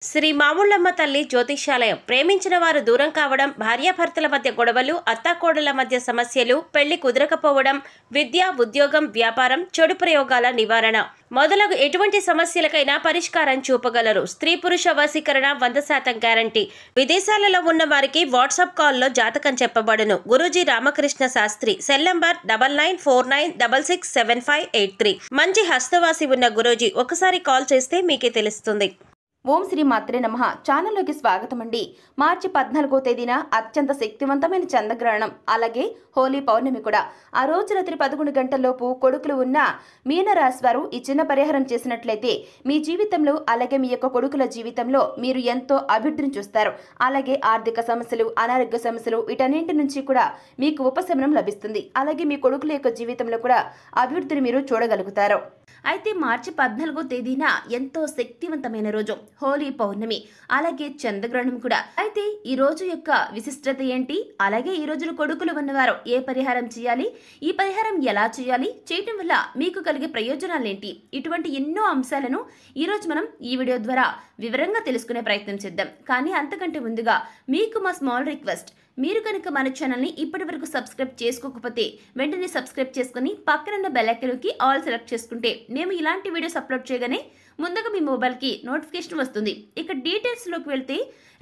శ్రీ మాముళ్ళమ్మ తల్లి జ్యోతిష్యాలయం. ప్రేమించిన వారు దూరం కావడం, భార్యాభర్తల మధ్య గొడవలు, అత్తాకోడళ్ల మధ్య సమస్యలు, పెళ్లి కుదరకపోవడం, విద్య, ఉద్యోగం, వ్యాపారం, చెడు ప్రయోగాల నివారణ మొదలగు ఎటువంటి సమస్యలకైనా పరిష్కారం చూపగలరు. స్త్రీ పురుష వశీకరణ 100% గ్యారంటీ. విదేశాలలో ఉన్న వారికి వాట్సాప్ కాల్లో జాతకం చెప్పబడును. గురూజీ రామకృష్ణ శాస్త్రి. Cell number 9949667583. మంచి హస్తవాసి ఉన్న గురూజీ. ఒకసారి కాల్ చేస్తే మీకే తెలుస్తుంది. ఓం శ్రీ మాత్రే నమః. ఛానల్లోకి స్వాగతం అండి. మార్చి 14వ తేదీన అత్యంత శక్తివంతమైన చంద్రగ్రహణం, అలాగే హోలీ పౌర్ణమి కూడా. ఆ రోజు రాత్రి 11 గంటలలోపు కొడుకులు ఉన్న మీనరాశి వారు ఈ చిన్న పరిహారం చేసినట్లయితే మీ జీవితంలో, అలాగే మీ యొక్క కొడుకుల జీవితంలో మీరు ఎంతో అభివృద్ధిని చూస్తారు. అలాగే ఆర్థిక సమస్యలు, అనారోగ్య సమస్యలు, వీటన్నింటి నుంచి కూడా మీకు ఉపశమనం లభిస్తుంది. అలాగే మీ కొడుకుల యొక్క జీవితంలో కూడా అభివృద్ధిని మీరు చూడగలుగుతారు. అయితే మార్చి 14వ తేదీన ఎంతో శక్తివంతమైన రోజు, హోలీ పౌర్ణమి, అలాగే చంద్రగ్రహణం కూడా. అయితే ఈ రోజు యొక్క విశిష్టత ఏంటి, అలాగే ఈ రోజున కొడుకులు ఉన్నవారు ఏ పరిహారం చేయాలి, ఈ పరిహారం ఎలా చేయాలి, చేయటం వల్ల మీకు కలిగే ప్రయోజనాలేంటి, ఇటువంటి ఎన్నో అంశాలను ఈ రోజు మనం ఈ వీడియో ద్వారా వివరంగా తెలుసుకునే ప్రయత్నం చేద్దాం. కానీ అంతకంటే ముందుగా మీకు మా స్మాల్ రిక్వెస్ట్, మీరు కనుక మన ఛానల్ని ఇప్పటి వరకు సబ్స్క్రైబ్ చేసుకోకపోతే వెంటనే సబ్స్క్రైబ్ చేసుకుని పక్కనున్న బెల్ ఐకాన్కి ఆల్ సెలెక్ట్ చేసుకుంటే మేము ఇలాంటి వీడియోస్ అప్లోడ్ చేయగానే ముందుగా మీ మొబైల్కి నోటిఫికేషన్ వస్తుంది. ఇక డీటెయిల్స్లోకి వెళ్తే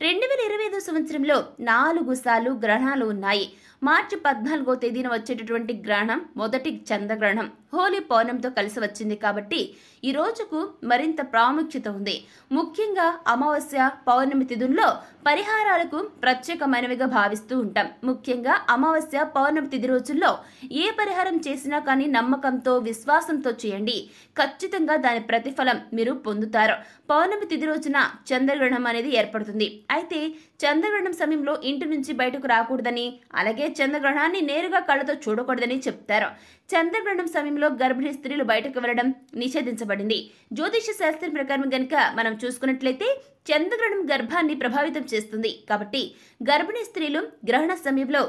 2025 సంవత్సరంలో 4 సార్లు గ్రహణాలు ఉన్నాయి. మార్చి 14వ తేదీన వచ్చేటటువంటి గ్రహణం మొదటి చంద్రగ్రహణం హోలీ పౌర్ణమితో కలిసి వచ్చింది. కాబట్టి ఈ రోజుకు మరింత ప్రాముఖ్యత ఉంది. ముఖ్యంగా అమావాస్య, పౌర్ణమి తిథుల్లో పరిహారాలకు ప్రత్యేకమైనవిగా భావిస్తూ ఉంటాం. ముఖ్యంగా అమావాస్య, పౌర్ణమి తిథి రోజుల్లో ఏ పరిహారం చేసినా కానీ నమ్మకంతో, విశ్వాసంతో చేయండి. ఖచ్చితంగా దాని ప్రతిఫలం మీరు పొందుతారు. పౌర్ణమి తిథి రోజున చంద్రగ్రహణం అనేది ఏర్పడుతుంది. అయితే చంద్రగ్రహణం సమయంలో ఇంటి నుంచి బయటకు రాకూడదని, అలాగే చంద్రగ్రహణాన్ని నేరుగా కళ్ళతో చూడకూడదని చెప్తారు. చంద్రగ్రహణం సమయంలో గర్భిణీ స్త్రీలు బయటకు వెళ్లడం నిషేధించబడింది. జ్యోతిష శాస్త్రం ప్రకారం గనుక మనం చూసుకున్నట్లయితే చంద్రగ్రహణం గర్భాన్ని ప్రభావితం చేస్తుంది. కాబట్టి గర్భిణీ స్త్రీలు గ్రహణ సమయంలో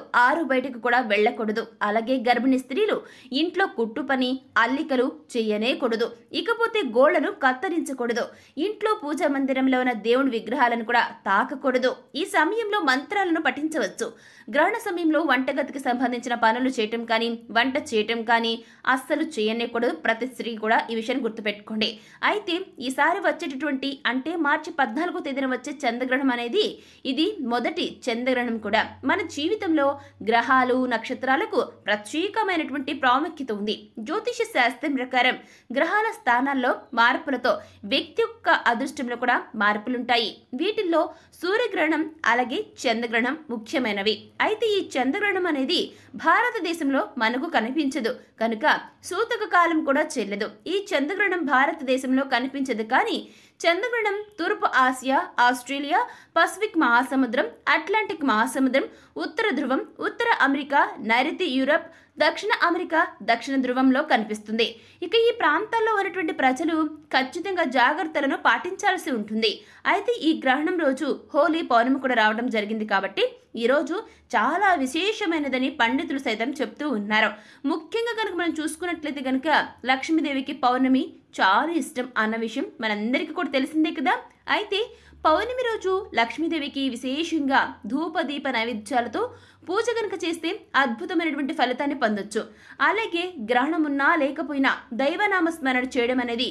బయటకు కూడా వెళ్లకూడదు. అలాగే గర్భిణీ స్త్రీలు ఇంట్లో కుట్టు పని, అల్లికలు చేయనేకూడదు. ఇకపోతే గోళ్లను కత్తరించకూడదు. ఇంట్లో పూజా మందిరంలో ఉన్న దేవుని విగ్రహాలను కూడా తాకకూడదు. ఈ సమయంలో మంత్రాలను పఠించవచ్చు. గ్రహణ సమయంలో వంటగదికి సంబంధించిన పనులు చేయటం కానీ, వంట చేయటం కానీ అస్సలు చేయనేకూడదు. ప్రతి స్త్రీ కూడా ఈ విషయాన్ని గుర్తుపెట్టుకోండి. అయితే ఈసారి వచ్చేటటువంటి అంటే మార్చి 14వ తేదీన వచ్చే చంద్రగ్రహణం అనేది ఇది మొదటి చంద్రగ్రహణం కూడా. మన జీవితంలో గ్రహాలు, నక్షత్రాలకు ప్రత్యేకమైనటువంటి ప్రాముఖ్యత ఉంది. జ్యోతిష శాస్త్రం ప్రకారం గ్రహాల స్థానాల్లో మార్పులతో వ్యక్తి యొక్క అదృష్టంలో కూడా మార్పులుంటాయి. వీటిల్లో సూర్యగ్రహణం, అలాగే చంద్రగ్రహణం ముఖ్యమైనవి. అయితే ఈ చంద్రగ్రహణం అనేది భారతదేశంలో మనకు కనిపించదు కనుక సూతక కాలం కూడా చెల్లదు. ఈ చంద్రగ్రహణం భారతదేశంలో కనిపించదు. కానీ చంద్రగ్రహణం తూర్పు ఆసియా, ఆస్ట్రేలియా, పసిఫిక్ మహాసముద్రం, అట్లాంటిక్ మహాసముద్రం, ఉత్తర ధ్రువం, ఉత్తర అమెరికా, నైరుతి యూరప్, దక్షిణ అమెరికా, దక్షిణ ధ్రువంలో కనిపిస్తుంది. ఇక ఈ ప్రాంతాల్లో ఉన్నటువంటి ప్రజలు ఖచ్చితంగా జాగ్రత్తలను పాటించాల్సి ఉంటుంది. అయితే ఈ గ్రహణం రోజు హోలీ పౌర్ణమి కూడా రావడం జరిగింది. కాబట్టి ఈ రోజు చాలా విశేషమైనదని పండితులు సైతం చెప్తూ ఉన్నారు. ముఖ్యంగా కనుక మనం చూసుకున్నట్లయితే కనుక లక్ష్మీదేవికి పౌర్ణమి చాలా ఇష్టం అన్న విషయం మనందరికీ కూడా తెలిసిందే కదా. అయితే పౌర్ణమి రోజు లక్ష్మీదేవికి విశేషంగా ధూపదీప నైవేద్యాలతో పూజ కనుక చేస్తే అద్భుతమైనటువంటి ఫలితాన్ని పొందొచ్చు. అలాగే గ్రహణం ఉన్నా లేకపోయినా దైవనామస్మరణ చేయడం అనేది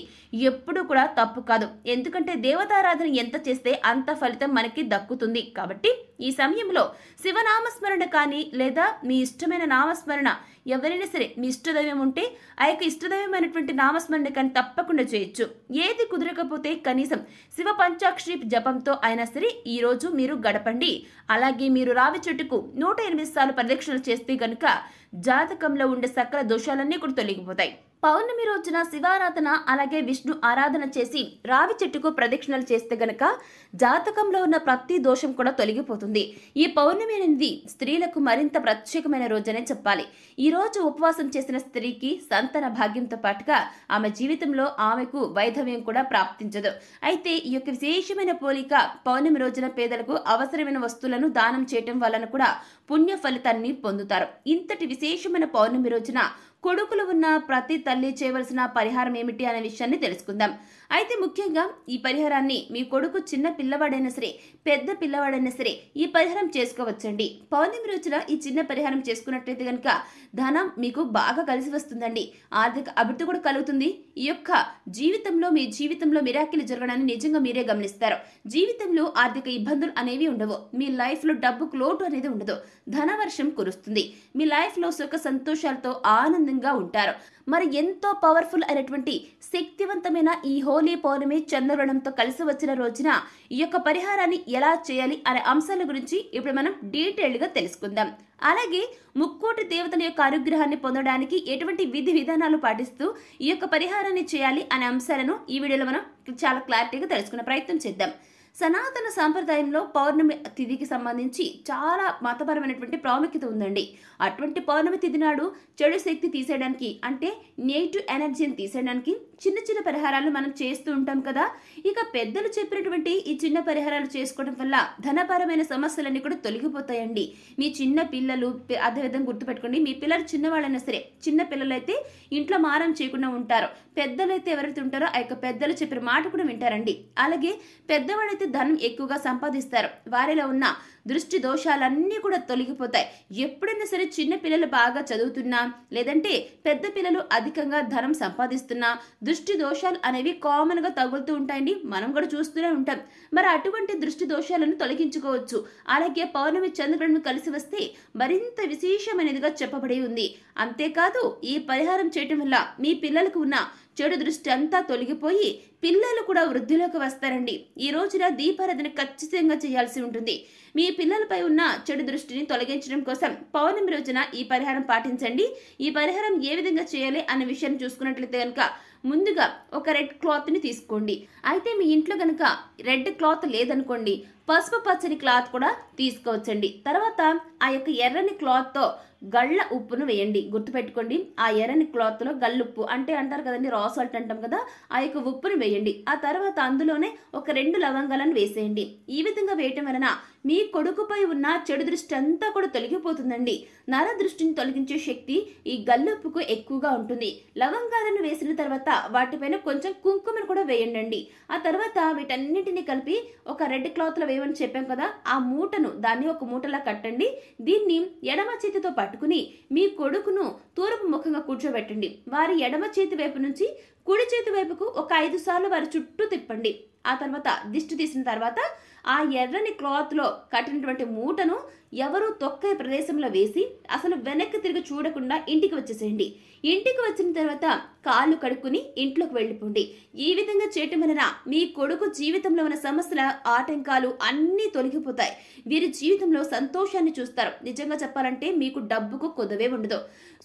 ఎప్పుడూ కూడా తప్పు కాదు. ఎందుకంటే దేవతారాధన ఎంత చేస్తే అంత ఫలితం మనకి దక్కుతుంది. కాబట్టి ఈ సమయంలో శివనామస్మరణ కానీ, లేదా మీ ఇష్టమైన నామస్మరణ, ఎవరైనా సరే మీ ఇష్టదైవం ఉంటే ఆ యొక్క ఇష్టదైవమైనటువంటి నామస్మరణ కానీ తప్పకుండా చేయొచ్చు. ఏది కుదరకపోతే కనీసం శివ పంచాక్షరి జపంతో అయినా సరే ఈ రోజు మీరు గడపండి. అలాగే మీరు రావి చెట్టుకు 108 సార్లు ప్రదక్షిణలు చేస్తే గనుక జాతకంలో ఉండే సకల దోషాలన్నీ కూడా తొలగిపోతాయి. పౌర్ణమి రోజున శివారాధన, అలాగే విష్ణు ఆరాధన చేసి రావి చెట్టుకు ప్రదక్షిణలు చేస్తే గనక జాతకంలో ఉన్న ప్రతి దోషం కూడా తొలగిపోతుంది. ఈ పౌర్ణమి అనేది స్త్రీలకు మరింత ప్రత్యేకమైన రోజనే చెప్పాలి. ఈ రోజు ఉపవాసం చేసిన స్త్రీకి సంతాన భాగ్యంతో పాటుగా ఆమె జీవితంలో ఆమెకు వైధవ్యం కూడా ప్రాప్తించదు. అయితే ఈ యొక్క విశేషమైన పోలిక పౌర్ణమి రోజున పేదలకు అవసరమైన వస్తువులను దానం చేయటం వలన కూడా పుణ్య ఫలితాన్ని పొందుతారు. ఇంతటి విశేషమైన పౌర్ణమి రోజున కొడుకులు ఉన్న ప్రతి తల్లి చేయవలసిన పరిహారం ఏమిటి అనే విషయాన్ని తెలుసుకుందాం. అయితే ముఖ్యంగా ఈ పరిహారాన్ని మీ కొడుకు చిన్న పిల్లవాడైనా సరే, పెద్ద పిల్లవాడైనా సరే ఈ పరిహారం చేసుకోవచ్చండి. పౌర్ణమి రోజున ఈ చిన్న పరిహారం చేసుకున్నట్లయితే కనుక ధనం మీకు బాగా కలిసి వస్తుందండి. ఆర్థిక అభివృద్ధి కూడా కలుగుతుంది. ఈ యొక్క మీ జీవితంలో మిరాకిల్ జరగడాన్ని నిజంగా మీరే గమనిస్తారు. జీవితంలో ఆర్థిక ఇబ్బందులు అనేవి ఉండవు. మీ లైఫ్ లో డబ్బుకు లోటు అనేది ఉండదు. ధనవర్షం కురుస్తుంది. మీ లైఫ్ లో సుఖ సంతోషాలతో ఆనందంగా ఉంటారు. మరి ఎంతో పవర్ఫుల్ అయినటువంటి శక్తివంతమైన ఈ హోలీ పౌర్ణమి చంద్రగ్రహణంతో కలిసి వచ్చిన రోజున ఈ యొక్క పరిహారాన్ని ఎలా చేయాలి అనే అంశాల గురించి ఇప్పుడు మనం డీటెయిల్డ్ గా తెలుసుకుందాం. అలాగే ముక్కోటి దేవతల యొక్క అనుగ్రహాన్ని పొందడానికి ఎటువంటి విధి విధానాలు పాటిస్తూ ఈ యొక్క పరిహారాన్ని చేయాలి అనే అంశాలను ఈ వీడియోలో మనం చాలా క్లారిటీగా తెలుసుకునే ప్రయత్నం చేద్దాం. సనాతన సాంప్రదాయంలో పౌర్ణమి తిథికి సంబంధించి చాలా మతపరమైనటువంటి ప్రాముఖ్యత ఉందండి. అటువంటి పౌర్ణమి తిథి నాడు చెడు శక్తి తీసేయడానికి, అంటే నెగిటివ్ ఎనర్జీని తీసేయడానికి చిన్న చిన్న పరిహారాలు మనం చేస్తూ ఉంటాం కదా. ఇక పెద్దలు చెప్పినటువంటి ఈ చిన్న పరిహారాలు చేసుకోవడం వల్ల ధనపరమైన సమస్యలన్నీ కూడా తొలగిపోతాయండి. మీ చిన్న పిల్లలు అదేవిధంగా గుర్తుపెట్టుకోండి, మీ పిల్లలు చిన్నవాళ్ళైనా సరే, చిన్న పిల్లలైతే ఇంట్లో మారం చేయకుండా ఉంటారు. పెద్దలైతే ఎవరైతే ఉంటారో ఆ యొక్క పెద్దలు చెప్పిన మాట కూడా వింటారండి. అలాగే పెద్దవాళ్ళైతే ధనం ఎక్కువగా సంపాదిస్తారు. వారిలో ఉన్న దృష్టి దోషాలన్నీ కూడా తొలగిపోతాయి. ఎప్పుడైనా సరే చిన్న పిల్లలు బాగా చదువుతున్నా, లేదంటే పెద్ద పిల్లలు అధికంగా ధనం సంపాదిస్తున్నా దృష్టి దోషాలు అనేవి కామన్ గా తగులుతూ ఉంటాయండి. మనం కూడా చూస్తూనే ఉంటాం. మరి అటువంటి దృష్టి దోషాలను తొలగించుకోవచ్చు. అలాగే పౌర్ణమి చంద్రులను కలిసి వస్తే మరింత విశేషమైనదిగా చెప్పబడి ఉంది. అంతేకాదు ఈ పరిహారం చేయటం వల్ల మీ పిల్లలకు ఉన్న చెడు దృష్టి అంతా తొలగిపోయి పిల్లలు కూడా వృద్ధిలోకి వస్తారండి. ఈ రోజున దీపారాధన ఖచ్చితంగా చేయాల్సి ఉంటుంది. మీ పిల్లలపై ఉన్న చెడు దృష్టిని తొలగించడం కోసం పౌర్ణమి రోజున ఈ పరిహారం పాటించండి. ఈ పరిహారం ఏ విధంగా చేయాలి అనే విషయాన్ని చూసుకున్నట్లయితే కనుక ముందుగా ఒక రెడ్ క్లాత్ ని తీసుకోండి. అయితే మీ ఇంట్లో కనుక రెడ్ క్లాత్ లేదనుకోండి, పసుపు పచ్చని క్లాత్ కూడా తీసుకోవచ్చండి. తర్వాత ఆ యొక్క ఎర్రని క్లాత్ తో గళ్ళ ఉప్పును వేయండి. గుర్తుపెట్టుకోండి, ఆ ఎర్రని క్లాత్ లో గల్లుప్పు అంటే అంటారు కదండి, రా సాల్ట్ అంటాం కదా, ఆ యొక్క ఉప్పును వేయండి. ఆ తర్వాత అందులోనే ఒక 2 లవంగాలను వేసేయండి. ఈ విధంగా వేయటం వలన మీ కొడుకుపై ఉన్న చెడు దృష్టి అంతా కూడా తొలగిపోతుందండి. నర దృష్టిని తొలగించే శక్తి ఈ గల్లుప్పుకు ఎక్కువగా ఉంటుంది. లవంగాలను వేసిన తర్వాత వాటిపైన కొంచెం కుంకుమను కూడా వేయండి. ఆ తర్వాత వీటన్నిటిని కలిపి ఒక రెడ్ క్లాత్ లో వేయమని చెప్పాం కదా, ఆ మూటను దాన్ని ఒక మూటలా కట్టండి. దీన్ని ఎడమ చేతితో పట్టుకుని మీ కొడుకును తూర్పు ముఖంగా కూర్చోబెట్టండి. వారి ఎడమ చేతి వైపు నుంచి కుడి చేతి వైపుకు ఒక 5 సార్లు వారి చుట్టూ తిప్పండి. ఆ తర్వాత దిష్టి తీసిన తర్వాత ఆ ఎర్రని క్లాత్ లో కట్టినటువంటి మూటను ఎవరు తొక్కే ప్రదేశంలో వేసి అసలు వెనక్కి తిరిగి చూడకుండా ఇంటికి వచ్చేసేయండి. ఇంటికి వచ్చిన తర్వాత కాళ్ళు కడుక్కుని ఇంట్లోకి వెళ్ళిపోండి. ఈ విధంగా చేయటం వలన మీ కొడుకు జీవితంలో ఉన్న సమస్యల ఆటంకాలు అన్నీ తొలగిపోతాయి. వీరి జీవితంలో సంతోషాన్ని చూస్తారు. నిజంగా చెప్పాలంటే మీకు డబ్బుకు కొదవే ఉండదు.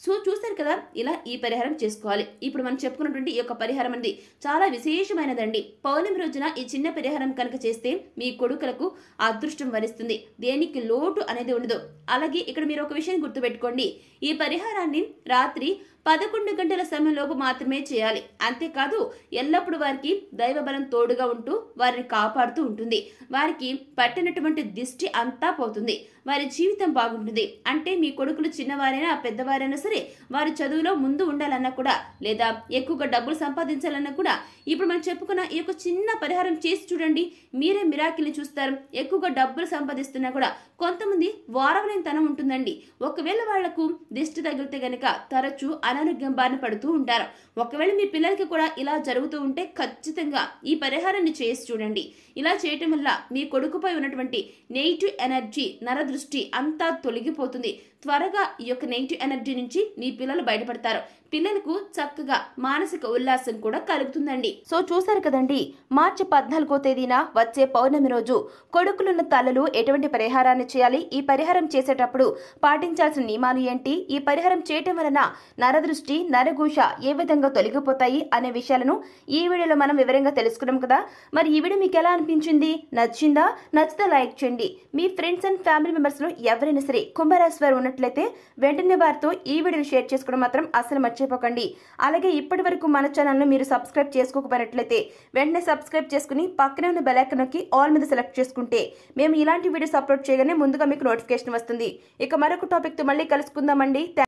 సో చూసారు కదా, ఇలా ఈ పరిహారం చేసుకోవాలి. ఇప్పుడు మనం చెప్పుకున్నటువంటి ఈ యొక్క పరిహారం అనేది చాలా విశేషమైనదండి. పౌర్ణమి రోజున ఈ చిన్న పరిహారం కనుక చేస్తే మీ కొడుకులకు అదృష్టం వరిస్తుంది. దేనికి లోటు అనేది ఉండదు. అలాగే ఇక్కడ మీరు ఒక విషయం గుర్తుపెట్టుకోండి, ఈ పరిహారాన్ని రాత్రి 11 గంటల సమయంలోపు మాత్రమే చేయాలి. అంతేకాదు ఎల్లప్పుడూ వారికి దైవబలం తోడుగా ఉంటూ వారిని కాపాడుతూ ఉంటుంది. వారికి పట్టినటువంటి దిష్టి అంతా పోతుంది. వారి జీవితం బాగుంటుంది. అంటే మీ కొడుకులు చిన్నవారైనా పెద్దవారైనా సరే వారి చదువులో ముందు ఉండాలన్నా కూడా, లేదా ఎక్కువగా డబ్బులు సంపాదించాలన్నా కూడా ఇప్పుడు మనం చెప్పుకున్న ఈ యొక్క చిన్న పరిహారం చేసి చూడండి. మీరే మిరాకిల్ని చూస్తారు. ఎక్కువగా డబ్బులు సంపాదిస్తున్నా కూడా కొంతమంది వారవలేని తనం ఉంటుందండి. ఒకవేళ వాళ్లకు దిష్టి తగిలితే గనక తరచూ అనారోగ్యం బారిన పడుతూ ఉంటారు. ఒకవేళ మీ పిల్లలకి కూడా ఇలా జరుగుతూ ఉంటే ఖచ్చితంగా ఈ పరిహారాన్ని చేసి చూడండి. ఇలా చేయటం వల్ల మీ కొడుకుపై ఉన్నటువంటి నెగిటివ్ ఎనర్జీ, నరదృష్టి అంతా తొలగిపోతుంది. త్వరగా ఈ యొక్క నెగిటివ్ ఎనర్జీ నుంచి మీ పిల్లలు బయటపడతారు. పిల్లలకు చక్కగా మానసిక ఉల్లాసం కూడా కలుగుతుందండి. సో చూసారు కదండి, మార్చి 14వ తేదీన వచ్చే పౌర్ణమి రోజు కొడుకులున్న తల్లులు ఎటువంటి పరిహారాన్ని చేయాలి, ఈ పరిహారం చేసేటప్పుడు పాటించాల్సిన నియమాలు ఏంటి, ఈ పరిహారం చేయటం వలన నరదృష్టి, నరఘోష ఏ విధంగా తొలగిపోతాయి అనే విషయాలను ఈ వీడియోలో మనం వివరంగా తెలుసుకున్నాం కదా. మరి ఈ వీడియో మీకు ఎలా అనిపించింది? నచ్చిందా? నచ్చితే లైక్ చేయండి. మీ ఫ్రెండ్స్ అండ్ ఫ్యామిలీ మెంబర్స్ లో ఎవరైనా సరే కుంభరాశి వారు ఉన్నట్లయితే వెంటనే వారితో ఈ వీడియోని షేర్ చేసుకోవడం మాత్రం అసలు మర్చిపోకండి. అలాగే ఇప్పటి వరకు మన ఛానల్ను మీరు సబ్స్క్రైబ్ చేసుకోకపోయినట్లయితే వెంటనే సబ్స్క్రైబ్ చేసుకుని పక్కనే ఉన్న బెల్ ఐకాన్ నొక్కి ఆల్ మీద సెలెక్ట్ చేసుకుంటే మేము ఇలాంటి వీడియోస్ అప్లోడ్ చేయగానే ముందుగా మీకు నోటిఫికేషన్ వస్తుంది. ఇక మరొక టాపిక్ తో మళ్ళీ కలుసుకుందామండి.